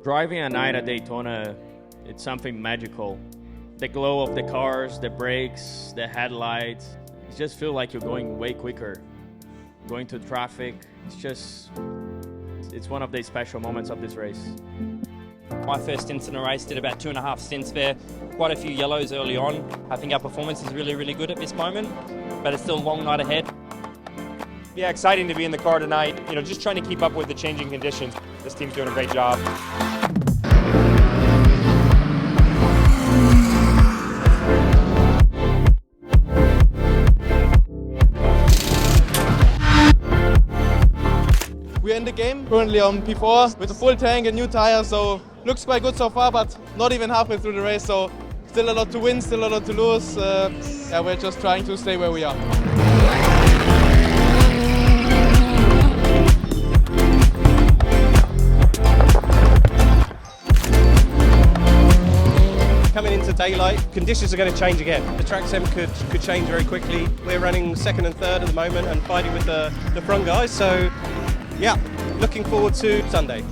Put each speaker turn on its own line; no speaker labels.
Driving at night at Daytona, it's something magical. The glow of the cars, the brakes, the headlights, it just feels like you're going way quicker. Going to traffic, it's one of the special moments of this race.
My first stints in a race, did about 2.5 stints there, quite a few yellows early on. I think our performance is really, really good at this moment, but it's still a long night ahead.
Yeah, exciting to be in the car tonight. Just trying to keep up with the changing conditions. This team's doing a great job.
We're in the game, currently on P4 with a full tank and new tires, so looks quite good so far, but not even halfway through the race, so still a lot to win, still a lot to lose. Yeah, we're just trying to stay where we are.
Coming into daylight, conditions are going to change again. The track sim could change very quickly. We're running second and third at the moment and fighting with the front guys, so yeah, looking forward to Sunday.